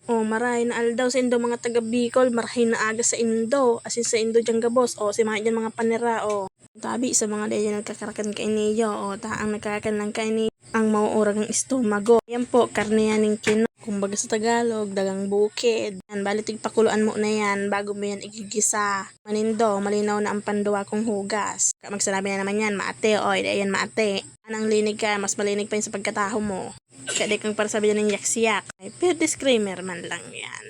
O marahay na aldaw sa Indo mga taga Bicol, marahay na aga sa Indo. Asin sa Indo dyan gabos. O si mga dyan mga panira. O tabi sa mga dyan nagkakarakan ka iniyo. O taang nagkakakan lang ka iniyo. Ang mauurag ng istomago. Yan po, karne yan ng kino. Kumbaga sa Tagalog, dagang bukid. Yan, balitig pakuluan mo na yan bago mo yan igigisa. Manindo, malinaw na ang panduwa kong hugas. Magsanabi na naman yan, maate. O, ayan maate. Anang linig ka, mas malinig pa yun sa pagkataho mo. Kaya di kang para sabi ng yak-siyak. Pero disclaimer man lang yan.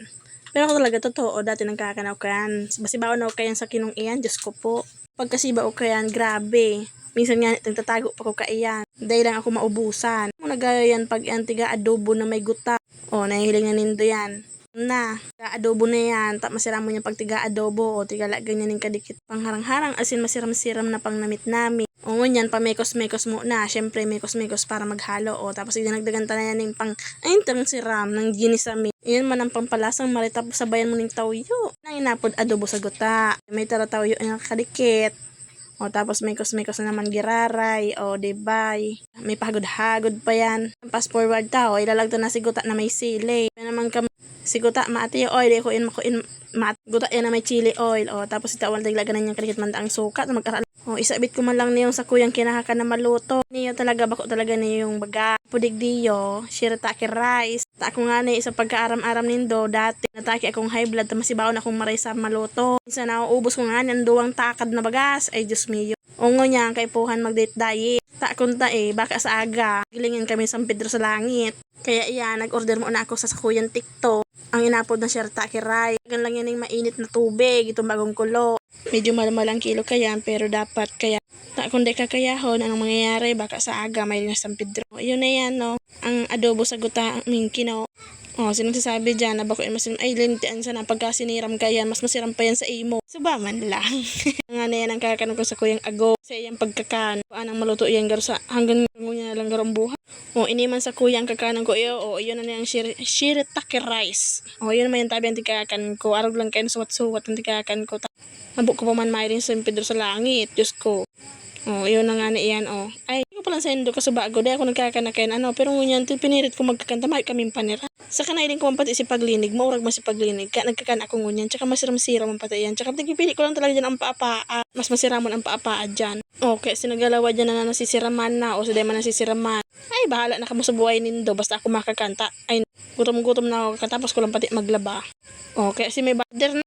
Pero ako talaga totoo, dati nagkakanaw ka yan. Basibaw na ako kayan sa kinong iyan, Diyos ko po. Pagkasibaw ko yan, grabe. Minsan nga, nagtatago pa ko kaiyan. Dahil lang ako maubusan. Kung nagaya yan pag yan, tiga adobo na may guta. O, nahihiling na nindo yan. Na, tiga adobo na yan. Masira mo niya pag tiga adobo. O, tiga lagyan niya ng kadikit. Pangharang-harang, asin masiram-siram na pang namit-namit. O, ngunyan, pamekos-mekos mo na. Siyempre, mekos-mekos para maghalo. O, tapos idinagdagan ta na yan ng pang, ay, siram ng ginisami. Iyan man ang pampalasang maritap sabayan mo ng tawyo. Nang inapod adobo sa guta. May taratawyo na kadikit. O tapos mekos-mekos na naman giraray. O debay. May pahagod-hagod pa yan. Pass forward tao. Ilalagta na si guta na may sili. Kaya naman si guta maati oil. Iko in guta yan na may chili oil. O tapos itawal tiglagan na niyang kadikit man ang sukat. Magkaral. O isabit ko man lang niyong sa kuyang kinahaka na maluto. Niyo talaga bako talaga niyo yung baga. Pudig diyo. Shirataki rice. Ta ako nga na sa pagkaaram-aram nindo. Dati nataki akong high blood. Tamasibaw na akong maray sa maluto. Minsan nauubos ko nga ng duwang takad na bagas. Ay Diyos mio. Ungo niya kaipuhan mag-date diet. Ta kunta baka sa aga. Gilingin kami sa San Pedro sa langit. Kaya iyan, nag-order mo na ako sa sakuyan TikTok. Ang inapod ng shirataki rice. Gan lang yan yung mainit na tubig. Itong bagong kulo. Medyo malamalang kilo kayan pero dapat kaya kung di kakayahon anong mangyayari baka sa aga may na San Pedro. Yun na yan no. Ang adobo sa guta kino. O sinong sasabi dyan na bako ay lintian sa na pagka siniram ka yan mas masiram pa yan sa imo. Subaman lang. Nga na yan ang kakanan ko sa kuyang ago. Sa iyang pagkakan. Paanang maluto yan garo sa hanggang ngunya lang garong buhay. O iniman sa kuyang kakanan ko iyo. O yun na yung shirataki rice. O yun naman yung tabi ang tikakan ko. Arog lang kayo suwat-suwat ang tikakan ko. Nabuk ko pa man mayroon sa San Pedro sa langit. Diyos ko. O, yun na nga na iyan, o. Ay, hindi ko palang sa Indo kasubago. Dahil ako nagkakanakain, pero ngunyan, pinirit ko magkakanta, may kaming panira. Sa kanailing ko man pati si paglinig, maurag man si paglinig, nagkakan ako ngunyan, tsaka masiram-siram man pati yan. Tsaka nagpipili ko lang talaga dyan ang paapaa. Mas masiramon ang paapaa dyan. Okay, sinagalawa dyan na nasisiraman na, o sa man nasisiraman. Ay, bahala na kamo sa buhay nindo, basta ako makakanta. Ay, gutom-gutom na ako, katapos ko lang pati maglaba. Okay, si may bader na.